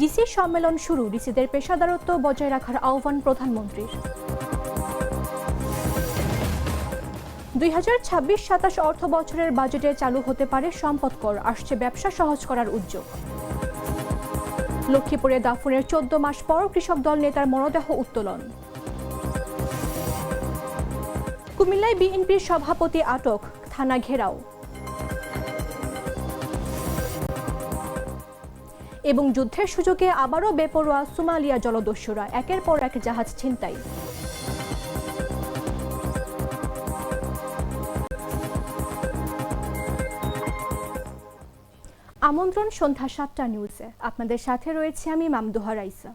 DC সম্মেলন শুরু, ডিসিদের পেশাদারত্ব বজায় রাখার আহ্বান প্রধানমন্ত্রীর। 2026-27 অর্থ বছরের বাজেটে চালু হতে পারে সম্পদ কর, আসছে ব্যবসা সহজ করার উদ্যোগ। লক্ষ্মীপুরে দাফনের 14 মাস পর কৃষক দল নেতার মরদেহ উত্তোলন। কুমিল্লায় বিএনপির সভাপতি আটক, থানা ঘেরাও। এবং যুদ্ধের সুযোগে আবারও বেপরোয়া সোমালিয়া জলদস্যুরা, একের পর এক জাহাজ ছিনতাই। আমন্ত্রণ সন্ধ্যা 7টা নিউজে, আপনাদের সাথে রয়েছে আমি মামদুহা রাইসা।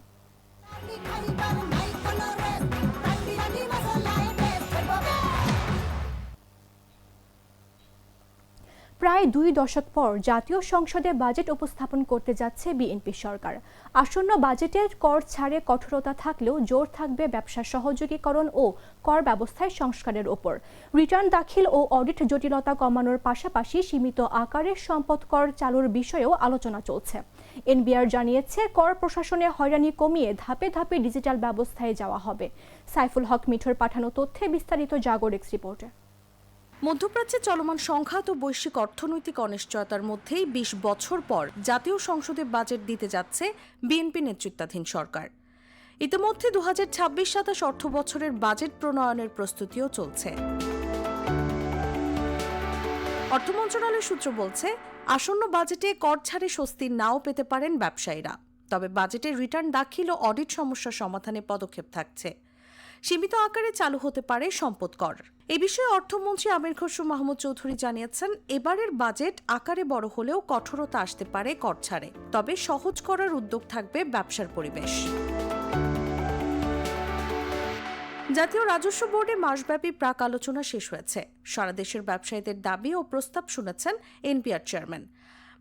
প্রায় 2 দশক পর জাতীয় সংসদে বাজেট উপস্থাপন করতে যাচ্ছে বিএনপি সরকার। আসন্ন বাজেটের কর ছাড়ে কঠোরতা থাকলেও জোর থাকবে ব্যবসা সহযোগীকরণ ও কর ব্যবস্থায় সংস্কারের ওপর। রিটার্ন দাখিল ও অডিট জটিলতা কমানোর পাশাপাশি সীমিত আকারের সম্পদ কর চালুর বিষয়েও আলোচনা চলছে। এনবিআর জানিয়েছে, কর প্রশাসনে হয়রানি কমিয়ে ধাপে ধাপে ডিজিটাল ব্যবস্থায় যাওয়া হবে। সাইফুল হক মিঠুর পাঠানো তথ্যে বিস্তারিত জাগর এক্স রিপোর্টে। মধ্যপ্রাচ্যে চলমান সংঘাত ও বৈশ্বিক অর্থনৈতিক অনিশ্চয়তার মধ্যেই 20 বছর পর জাতীয় সংসদে বাজেট দিতে যাচ্ছে বিএনপি নেতৃত্বাধীন সরকার। ইতিমধ্যে 2026-27 অর্থ বছরের বাজেট প্রণয়নের প্রস্তুতিও চলছে। অর্থ মন্ত্রণালয়ের সূত্র বলছে, আসন্ন বাজেটে কর ছাড়ে স্বস্তি নাও পেতে পারেন ব্যবসায়ীরা, তবে বাজেটে রিটার্ন দাখিল ও অডিট সমস্যা সমাধানে পদক্ষেপ থাকছে। সীমিত আকারে চালু হতে পারে সম্পদ কর। এ বিষয়ে অর্থমন্ত্রী আমির খসরু মাহমুদ চৌধুরী জানিয়েছেন, এবারের বাজেট আকারে বড় হলেও কঠোরতা আসতে পারে কর ছাড়ে, তবে সহজ করার উদ্যোগ থাকবে ব্যবসার পরিবেশ। জাতীয় রাজস্ব বোর্ডে মাসব্যাপী প্রাক আলোচনা শেষ হয়েছে। সারা দেশের ব্যবসায়ীদের দাবি ও প্রস্তাব শুনেছেন এনবিআর চেয়ারম্যান।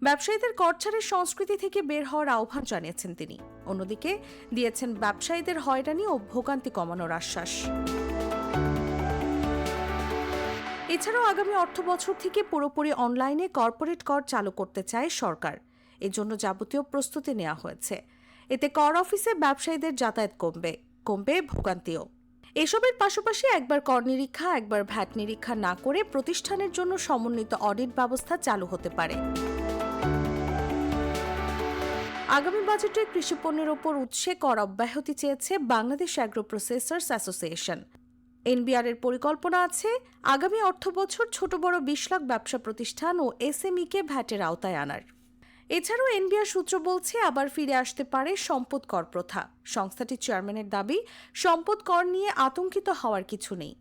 ব্যবসায়ীদের কর ছাড়ের সংস্কৃতি থেকে বের হওয়ার আহ্বান জানিয়েছেন তিনি। অন্যদিকে দিয়েছেন ব্যবসায়ীদের হয়রানি ও ভোগান্তি কমানোর আশ্বাস। এছাড়াও আগামী অর্থ বছর থেকে পুরোপুরি অনলাইনে কর্পোরেট কর চালু করতে চায় সরকার। এজন্য যাবতীয় প্রস্তুতি নেওয়া হয়েছে। এতে কর অফিসে ব্যবসায়ীদের যাতায়াত কমবে ভোগান্তিও। এসবের পাশাপাশি একবার কর নিরীক্ষা, একবার ভ্যাট নিরীক্ষা না করে প্রতিষ্ঠানের জন্য সমন্বিত অডিট ব্যবস্থা চালু হতে পারে। আগামী বাজেটে কৃষি পণ্যের ওপর উৎসে কর অব্যাহতি চেয়েছে Bangladesh agro processors association. NBR এর পরিকল্পনা আছে, আগামী অর্থ বছর ছোট বড় 20 লাখ ব্যবসা প্রতিষ্ঠান ও এসএমইকে ভ্যাটের আওতায় আনার। এছাড়াও এনবিআর সূত্র বলছে, আবার ফিরে আসতে পারে সম্পদ কর প্রথা। সংস্থাটির চেয়ারম্যানের দাবি, সম্পদ কর নিয়ে আতঙ্কিত হওয়ার কিছু নেই।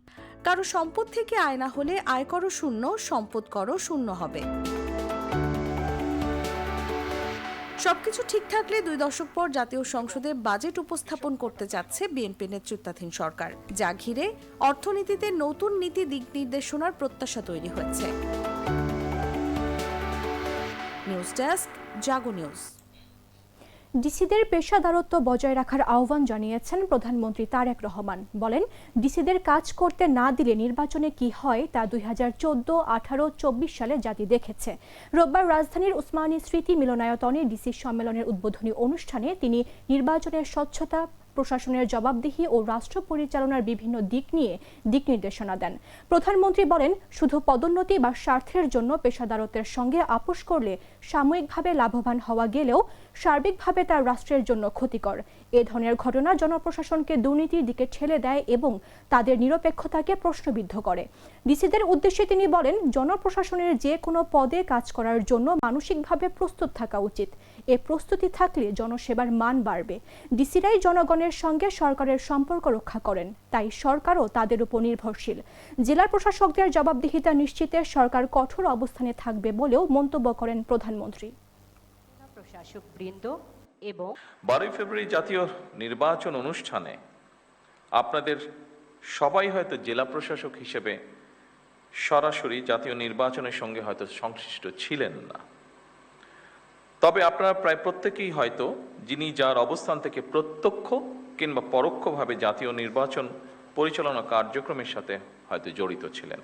কারো সম্পদ থেকে আয় না হলে আয়করও শূন্য, সম্পদ করও শূন্য হবে। সবকিছু ঠিক থাকলে 2 দশক পর জাতীয় সংসদে বাজেট উপস্থাপন করতে যাচ্ছে বিএনপি নেতৃত্বাধীন সরকার, যা ঘিরে অর্থনীতিতে নতুন নীতি দিক নির্দেশনার প্রত্যাশা তৈরি হয়েছে। নিউজ ডেস্ক, জাগো নিউজ। ডিসিদের পেশাদারত্ব বজায় রাখার আহ্বান জানিয়েছেন প্রধানমন্ত্রী তারেক রহমান। বলেন, ডিসিদের কাজ করতে না দিলে নির্বাচনে কি হয় তা 2014, 18, 24 সালে জাতি দেখেছে। রোববার রাজধানীর উসমানী স্মৃতি মিলনায়তনে ডিসি সম্মেলনের উদ্বোধনী অনুষ্ঠানে তিনি নির্বাচনের স্বচ্ছতা, প্রশাসনের জবাবদিহি ও রাষ্ট্র পরিচালনার বিভিন্ন দিক নিয়ে দিক নির্দেশনা দেন। প্রধানমন্ত্রী বলেন, শুধু পদোন্নতি বা স্বার্থের জন্য পেশাদারত্বের সঙ্গে আপোষ করলে সাময়িকভাবে লাভবান হওয়া গেলেও সার্বিকভাবে তা রাষ্ট্রের জন্য ক্ষতিকর। এ ধরনের ঘটনা জনপ্রশাসনকে দুর্নীতির দিকে ঠেলে দেয় এবং তাদের নিরপেক্ষতাকে প্রশ্নবিদ্ধ করে। ডিসিদের উদ্দেশ্যে তিনি বলেন, জনপ্রশাসনের যে কোনো পদে কাজ করার জন্য মানসিকভাবে প্রস্তুত থাকা উচিত। এ প্রস্তুতি থাকলে জনসেবার মান বাড়বে। ডিসিরাই জনগণের সঙ্গে সরকারের সম্পর্ক রক্ষা করেন, তাই সরকারও তাদের উপর নির্ভরশীল। জেলা প্রশাসকদের জবাবদিহিতা নিশ্চিতে সরকার কঠোর অবস্থানে থাকবে বলেও মন্তব্য করেন প্রধানমন্ত্রী। প্রশাসকবৃন্দ এবং 12 ফেব্রুয়ারি জাতীয় নির্বাচন অনুষ্ঠানে আপনাদের সবাই হয়তো জেলা প্রশাসক হিসেবে সরাসরি জাতীয় নির্বাচনের সঙ্গে হয়তো সংশ্লিষ্ট ছিলেন না, তবে আপনারা প্রায় প্রত্যেকেই হয়তো যিনি যার অবস্থান থেকে প্রত্যক্ষ কিংবা পরোক্ষভাবে জাতীয় নির্বাচন পরিচালনা কার্যক্রমের সাথে হয়তো জড়িত ছিলেন।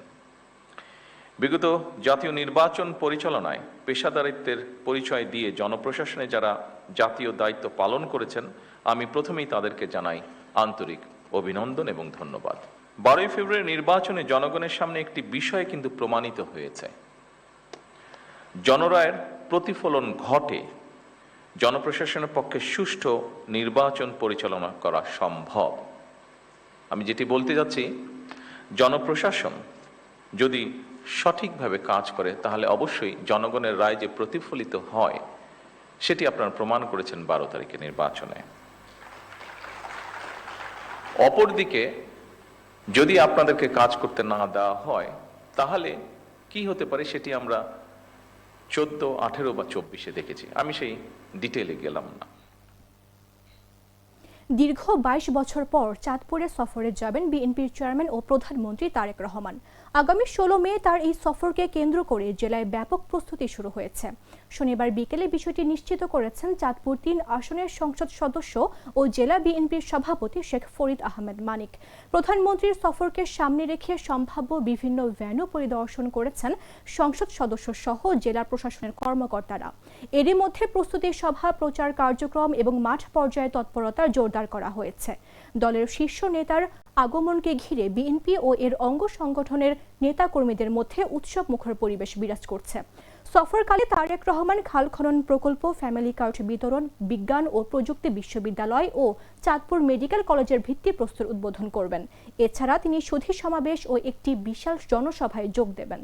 বিগত জাতীয় নির্বাচন পরিচালনায় পেশাদারিত্বের পরিচয় দিয়ে জনপ্রশাসনে যারা জাতীয় দায়িত্ব পালন করেছেন, আমি প্রথমেই তাদেরকে জানাই আন্তরিক অভিনন্দন এবং ধন্যবাদ। 12ই ফেব্রুয়ারি নির্বাচনে জনগণের সামনে একটি বিষয় কিন্তু প্রমাণিত হয়েছে। জনরায়ের প্রতিফলন ঘটে, জনপ্রশাসনের পক্ষে সুষ্ঠু নির্বাচন পরিচালনা করা সম্ভব। আমি যেটি বলতে যাচ্ছি, জনপ্রশাসন যদি সঠিকভাবে কাজ করে তাহলে অবশ্যই জনগণের রায় যে প্রতিফলিত হয় সেটি আপনারা প্রমাণ করেছেন 12 তারিখের নির্বাচনে। অপরদিকে যদি আপনাদেরকে কাজ করতে না দেওয়া হয় তাহলে কি হতে পারে সেটি আমরা 14, 18 বা 24-এ দেখেছি। আমি সেই ডিটেইলে গেলাম না। দীর্ঘ 22 বছর পর চাঁদপুরে সফরে যাবেন বিএনপির চেয়ারম্যান ও প্রধানমন্ত্রী তারেক রহমান। আগামী 16 মে তার এই সফরকে কেন্দ্র করে জেলায় ব্যাপক প্রস্তুতি শুরু হয়েছে। শনিবার বিকেলে বিষয়টি নিশ্চিত করেছেন চাঁদপুর 3 আসনের সংসদ সদস্য ও জেলা বিএনপির সভাপতি শেখ ফরিদ আহমেদ মানিক। প্রধানমন্ত্রীর সফরকে সামনে রেখে সম্ভাব্য বিভিন্ন ভেন্যু পরিদর্শন করেছেন সংসদ সদস্য সহ জেলা প্রশাসনের কর্মকর্তারা। এরই মধ্যে প্রস্তুতি সভা, প্রচার কার্যক্রম এবং মাঠ পর্যায়ে তৎপরতা জোরদার করা হয়েছে। দলের শীর্ষ নেতার আগমনকে ঘিরে বিএনপি ও এর অঙ্গ সংগঠনের নেতাকর্মীদের মধ্যে উৎসব মুখর পরিবেশ বিরাজ করছে। সফরকালে তারেক রহমান খাল খনন প্রকল্প, ফ্যামিলি কার্ড বিতরণ, বিজ্ঞান ও প্রযুক্তি বিশ্ববিদ্যালয় ও চাঁদপুর মেডিকেল কলেজের ভিত্তিপ্রস্তর উদ্বোধন করবেন। এছাড়া তিনি সুধী সমাবেশ ও একটি বিশাল জনসভায় যোগ দেবেন।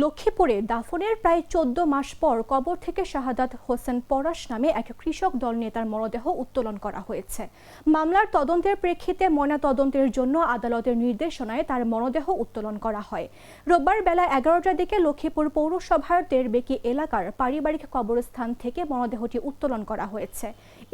লক্ষ্মীপুরে দাফনের প্রায় 14 মাস পর কবর থেকে শাহাদাত হোসেন পরাশ নামে এক কৃষক দল নেতার মরদেহ উত্তোলন করা হয়েছে। মামলার তদন্তের প্রেক্ষিতে ময়নাতদন্তের জন্য আদালতের নির্দেশনায় তার মরদেহ উত্তোলন করা হয়। রোববার বেলা 11টার দিকে লক্ষ্মীপুর পৌরসভার তেরবেকি এলাকার পারিবারিক কবরস্থান থেকে মরদেহটি উত্তোলন করা হয়েছে।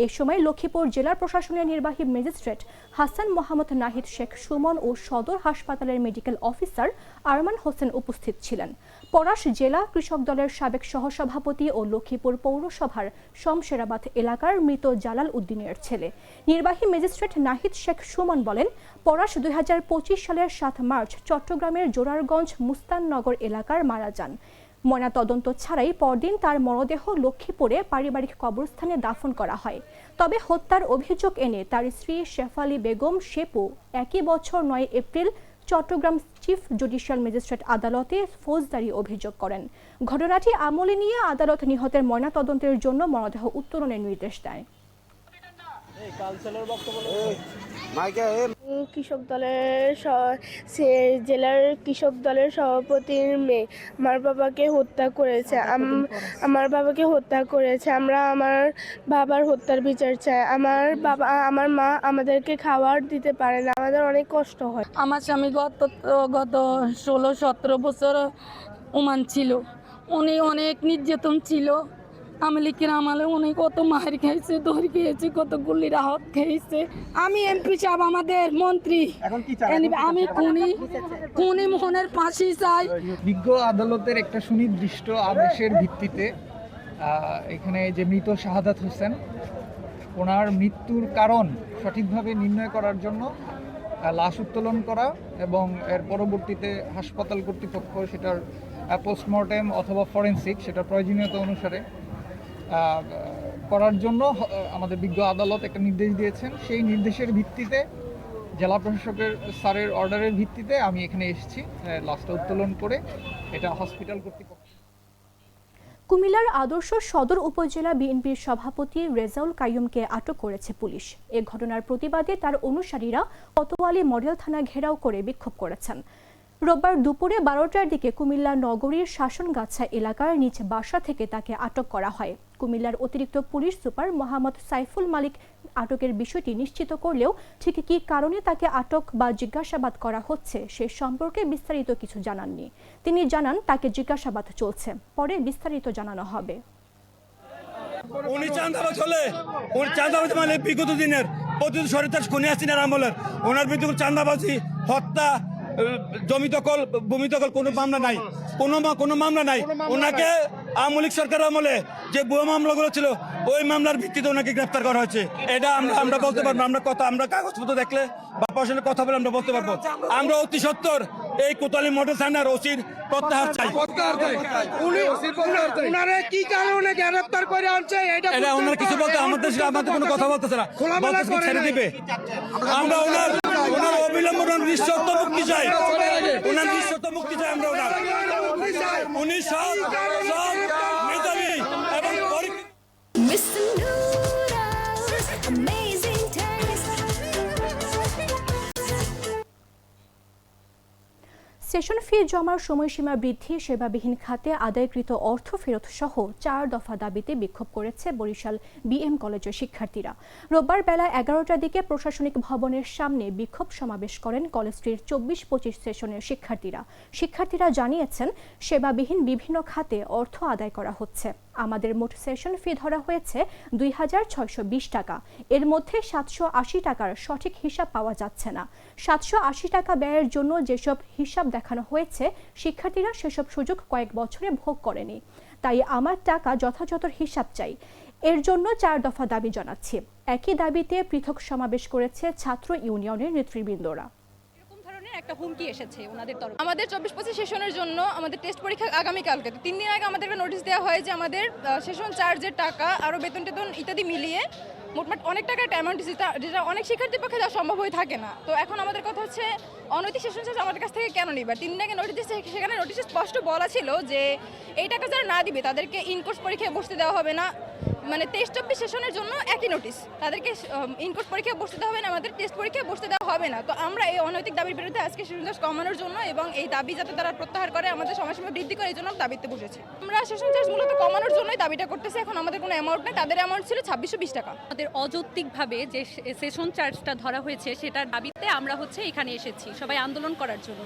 এ সময় লক্ষ্মীপুর জেলা প্রশাসনের নির্বাহী ম্যাজিস্ট্রেট হাসান মোহাম্মদ নাহিদ শেখ সুমন ও সদর হাসপাতালের মেডিকেল অফিসার আরমান হোসেন উপস্থিত ছিলেন। পরাশ জেলা কৃষক দলের সাবেক সহসভাপতি ও লক্ষ্মীপুর পৌরসভার শমশেরাবাদ এলাকার মৃত জালাল উদ্দিনের ছেলে। নির্বাহী ম্যাজিস্ট্রেট নাহিদ শেখ সুমন বলেন, পরাশ 2025 সালের 7 মার্চ চট্টগ্রামের জোরারগঞ্জ মুস্তাননগর এলাকার মারা যান। ময়নাতদন্ত ছাড়াই পরদিন তার মরদেহ লক্ষ্মীপুরে পারিবারিক কবরস্থানে দাফন করা হয়। তবে হত্যার অভিযোগ এনে তার স্ত্রী শেফালি বেগম শেপু একই বছর 9 April Chattogram chief judicial magistrate আদালতে ফৌজদারি অভিযোগ করেন। ঘটনাটি আমলে নিয়ে আদালত নিহতের ময়নাতদন্তের জন্য মরদেহ উত্তোলনের নির্দেশ দেয়। কৃষক দলের জেলার কৃষক দলের সভাপতির মেয়ে আমার বাবাকে হত্যা করেছে। আমরা আমার বাবার হত্যার বিচার চাই। আমার মা আমাদেরকে খাবার দিতে পারে না, আমাদের অনেক কষ্ট হয়। আমার স্বামী গত 16-17 বছর ওমান ছিল। উনি অনেক নির্যাতন ছিল। আমলিকের আমলে উনি কত মার খাইছে, দৌড় খেয়েছে, কত গুলির আহত খেয়েছে। আমি এমপি সাহেব, আমাদের মন্ত্রী, আমি খুনি মোহনের ফাঁসি চাই। বিজ্ঞ আদালতের একটা সুনির্দিষ্ট আদেশের ভিত্তিতে এখানে যে মৃত শাহাদাত হোসেন, ওনার মৃত্যুর কারণ সঠিকভাবে নির্ণয় করার জন্য লাশ উত্তোলন করা এবং এর পরবর্তীতে হাসপাতাল কর্তৃপক্ষ সেটার পোস্টমর্টেম অথবা ফরেনসিক সেটার প্রয়োজনীয়তা অনুসারে করার জন্য আমাদের বিজ্ঞ আদালত একটা নির্দেশ দিয়েছেন। সেই নির্দেশের ভিত্তিতে জেলা প্রশাসকের স্যারের অর্ডারের ভিত্তিতে আমি এখানে এসেছি লাশটা উত্তোলন করে এটা হসপিটাল কর্তৃপক্ষ। কুমিল্লার আদর্শ সদর উপজেলা বিএনপির সভাপতি রেজাউল কাইয়ুমকে আটক করেছে পুলিশ। এ ঘটনার প্রতিবাদে তার অনুসারীরা কোতোয়ালি মডেল থানা ঘেরাও করে বিক্ষোভ করেছেন। রোববার দুপুরে 12টার দিকে কুমিল্লা নগরীর শাসনগাছা এলাকার নিজ বাসা থেকে তাকে আটক করা হয়। কুমিল্লার অতিরিক্ত পুলিশ সুপার মোহাম্মদ সাইফুল মালিক আটকের বিষয়টি নিশ্চিত করলেও ঠিক কী কারণে তাকে আটক বা জিজ্ঞাসাবাদ করা হচ্ছে সে সম্পর্কে বিস্তারিত কিছু জানাননি। তিনি জানান, তাকে জিজ্ঞাসাবাদ চলছে, পরে বিস্তারিত জানানো হবে। উনি চাঁদাবাজ হলে চাঁদাবাজ মানে বিগত দিনের প্রতিদিন সরিতার খুনি হাসিনার আমলের ওনার বিরুদ্ধে চাঁদাবাজি, হত্যা, জমি দখল, ভূমি দখল কোনো মামলা নাই, কোনো মামলা নাই। ওনাকে আওয়ামী লীগ সরকার আমলে যে ভুয়া মামলাগুলো ছিল ওই মামলার ভিত্তিতে ওনাকে গ্রেফতার করা হয়েছে। এটা আমরা বলতে পারবো, আমরা কাগজপত্র দেখলে বা প্রশাসনের কথা বলে আমরা বলতে পারবো। আমরা অতি সত্বর এই কোতোয়ালি মডেল থানার ওসির প্রত্যাহার চাই। কি কারণে গ্রেফতার করে আনছে এটা ওনার কিছু বলতে আমাদের কোনো কথা বলতেছে না, ছেড়ে দিবে। আমরা ওনার অবিলম্ব নিঃশর্ত মুক্তি চাই, ওনার নিঃশর্ত মুক্তি চাই। আমরা উনি সব মেধাবী এবং Mr. Noodles, amazing taste. Session ফি জমার সময়সীমা বৃদ্ধি, সেবাবিহীন খাতে আদায়কৃত অর্থ ফেরত সহ 4 দফা দাবিতে বিক্ষোভ করেছে বরিশাল বিএম কলেজের শিক্ষার্থীরা। রোববার বেলা 11টার দিকে প্রশাসনিক ভবনের সামনে বিক্ষোভ সমাবেশ করেন কলেজটির 24-25 সেশনের শিক্ষার্থীরা জানিয়েছেন, সেবাবিহীন বিভিন্ন খাতে অর্থ আদায় করা হচ্ছে। আমাদের মোট সেশন ফি ধরা হয়েছে 2620 টাকা। এর মধ্যে 780 টাকার সঠিক হিসাব পাওয়া যাচ্ছে না। 780 টাকা ব্যয়ের জন্য যেসব হিসাব দেখানো হয়েছে, শিক্ষার্থীরা সেসব সুযোগ কয়েক বছরে ভোগ করেনি। তাই আমার টাকা যথাযথ হিসাব চাই। এর জন্য 4 দফা দাবি জানাচ্ছি। একই দাবিতে পৃথক সমাবেশ করেছে ছাত্র ইউনিয়নের নেতৃবৃন্দরা। একটা হুমকি এসেছে ওনাদের তরফ। আমাদের 24-25 সেশনের জন্য আমাদের টেস্ট পরীক্ষা আগামীকালকে, 3 দিন আগে আমাদেরকে নোটিশ দেওয়া হয় যে আমাদের সেশন চার্জের টাকা আরও বেতন টেতন ইত্যাদি মিলিয়ে মোটমাট অনেক টাকার একটা অ্যামাউন্ট যেটা অনেক শিক্ষার্থীর পক্ষে দেওয়া সম্ভব হয়ে থাকে না। তো এখন আমাদের কথা হচ্ছে অনৈতিক সেশন চার্জ আমাদের কাছ থেকে কেন নিবে? 3 দিন আগে নোটিশ দিচ্ছে, সেখানে নোটিশে স্পষ্ট বলা ছিল যে এই টাকা যারা না দিবে তাদেরকে ইনকোর্স পরীক্ষায় বসতে দেওয়া হবে না। মানে 23-24 সেশনের জন্য একই নোটিশ, তাদেরকে ইনকোর্স পরীক্ষায় বসতে দেওয়া হবে না, আমাদের টেস্ট পরীক্ষায় বসতে দেওয়া হবে না। তো আমরা এই অনৈতিক দাবির বিরুদ্ধে আজকে সেশন চার্জ কমানোর জন্য এবং এই দাবি যাতে তারা প্রত্যাহার করে, আমাদের সময়সীমা বৃদ্ধি করে, এই জন্য দাবিতে বসেছি। আমরা সেশন চার্জ মূলত কমানোর জন্যই দাবিটা করতেছি। এখন আমাদের কোনো অ্যামাউন্ট নেই, তাদের অ্যামাউন্ট ছিল 2620 টাকা। আমাদের অযৌক্তিকভাবে যে সেশন চার্জটা ধরা হয়েছে সেটার দাবিতে আমরা এখানে এসেছি সবাই আন্দোলন করার জন্য।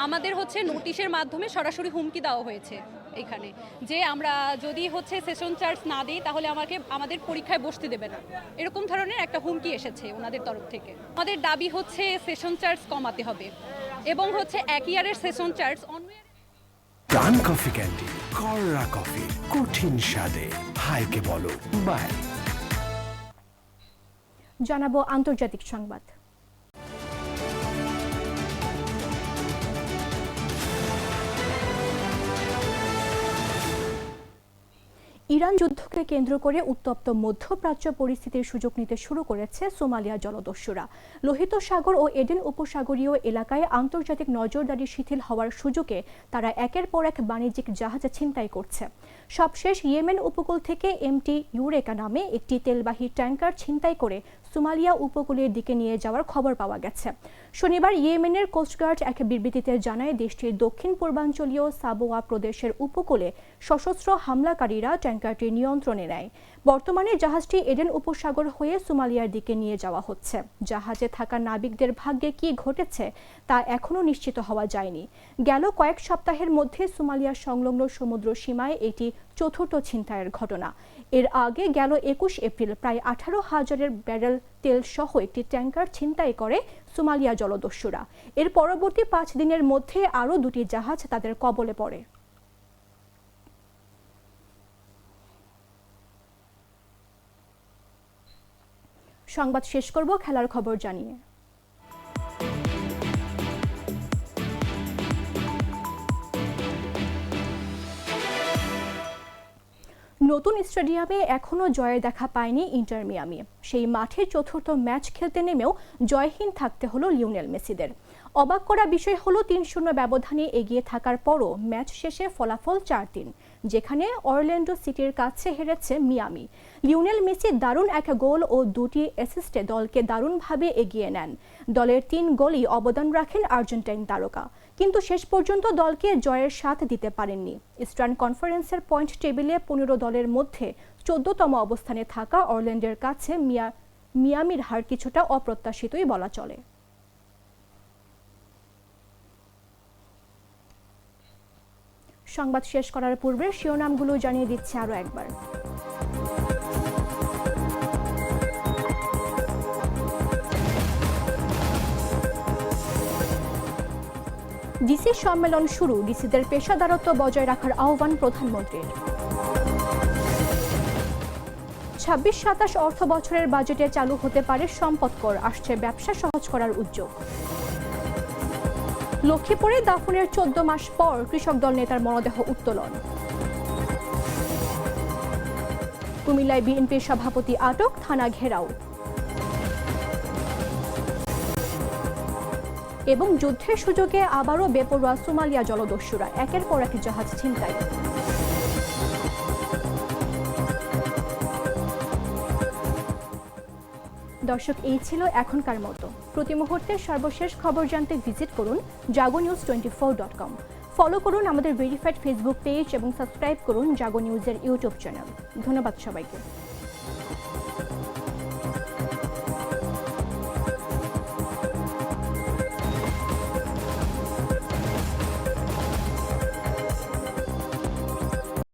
আমাদের নোটিশের মাধ্যমে সরাসরি হুমকি দেওয়া হয়েছে এখানে যে আমরা যদি সেশন চার্জ না দিই তাহলে আমাদের পরীক্ষায় বসতে দেবে না, এরকম ধরনের একটা হুমকি এসেছে ওনাদের তরফ থেকে। আমাদের দাবি সেশন চার্জ কমাতে হবে এবং 1 ইয়ারের সেশন চার্জ প্রাণ কফি ক্যান্ডি, কররা কফি, কঠিন স্বাদে, হাইকে বলো বাই। জানাবো আন্তর্জাতিক সংবাদ। ইরান যুদ্ধকে কেন্দ্র করে উত্তপ্ত মধ্যপ্রাচ্য পরিস্থিতির সুযোগ নিতে শুরু করেছে সোমালিয়া জলদস্যুরা। লোহিত সাগর ও এডেন উপসাগরীয় এলাকায় আন্তর্জাতিক নজরদারি শিথিল হওয়ার সুযোগে তারা একের পর এক বাণিজ্যিক জাহাজ ছিনতাই করছে। সবশেষ ইয়েমেন উপকূল থেকে MT ইউরেকা নামে একটি তেলবাহী ট্যাঙ্কার ছিনতাই করে সোমালিয়া উপকূলের দিকে নিয়ে যাওয়ার খবর পাওয়া গেছে। শনিবার ইয়েমেনের কোস্টগার্ড এক বিবৃতিতে জানায়, দেশটির দক্ষিণ পূর্বাঞ্চলীয় সাবোয়া প্রদেশের উপকূলে সশস্ত্র হামলাকারীরা ট্যাঙ্কারটির নিয়ন্ত্রণে নেয়। বর্তমানে জাহাজটি এডেন উপসাগর হয়ে সোমালিয়ার দিকে নিয়ে যাওয়া হচ্ছে। জাহাজে থাকা নাবিকদের ভাগ্যে কি ঘটেছে তা এখনও নিশ্চিত হওয়া যায়নি। গেল কয়েক সপ্তাহের মধ্যে সোমালিয়ার সংলগ্ন সমুদ্র সীমায় এটি চতুর্থ ছিনতাইয়ের ঘটনা। এর আগে গেল 21 এপ্রিল প্রায় 18,000 ব্যারেল তেল সহ একটি ট্যাঙ্কার ছিনতাই করে সোমালিয়া জলদস্যুরা। এর পরবর্তী 5 দিনের মধ্যে আরও 2টি জাহাজ তাদের কবলে পড়ে। সংবাদ শেষ করব খেলার খবর জানিয়ে। নতুন স্টেডিয়ামে এখনও জয়ের দেখা পায়নি ইন্টার মিয়ামি। সেই মাঠে চতুর্থ ম্যাচ খেলতে নেমেও জয়হীন থাকতে হলো লিওনেল মেসিদের। অবাক করা বিষয় হলো 3-0 ব্যবধানে এগিয়ে থাকার পরও ম্যাচ শেষে ফলাফল 4-3, যেখানে অরল্যান্ডো সিটির কাছে হেরেছে মিয়ামি। লিওনেল মেসি দারুণ এক গোল ও 2টি অ্যাসিস্টে দলকে দারুণভাবে এগিয়ে নেন। দলের 3 গোলই অবদান রাখেন আর্জেন্টাইন তারকা, কিন্তু শেষ পর্যন্ত দলকে জয়ের স্বাদ দিতে পারেননি। ইস্টার্ন কনফারেন্সের পয়েন্ট টেবিলে 15 দলের মধ্যে 14তম অবস্থানে থাকা অরল্যান্ডোর কাছে মিয়ামির হার কিছুটা অপ্রত্যাশিতই বলা চলে। সংবাদ শেষ করার পূর্বে শিরোনামগুলো জানিয়ে দিচ্ছে আরও একবার। ডিসি সম্মেলন শুরু, ডিসিদের পেশাদারত্ব বজায় রাখার আহ্বান প্রধানমন্ত্রীর। ২০২৬-২৭ অর্থ বছরের বাজেটে চালু হতে পারে সম্পদ কর, আসছে ব্যবসা সহজ করার উদ্যোগ। লক্ষ্মীপুরে দাফনের ১৪ মাস পর কৃষক দল নেতার মরদেহ উত্তোলন। কুমিল্লায় বিএনপির সভাপতি আটক, থানা ঘেরাও। এবং যুদ্ধের সুযোগে আবারও বেপরোয়া সোমালিয়া জলদস্যুরা, একের পর এক জাহাজ ছিনতাই। দর্শক, এই ছিল এখনকার মতো। প্রতি মুহূর্তের সর্বশেষ খবর জানতে ভিজিট করুন jagonews24.com। ফলো করুন আমাদের ভেরিফাইড ফেসবুক পেজ এবং সাবস্ক্রাইব করুন জাগো নিউজের ইউটিউব চ্যানেল। ধন্যবাদ সবাইকে।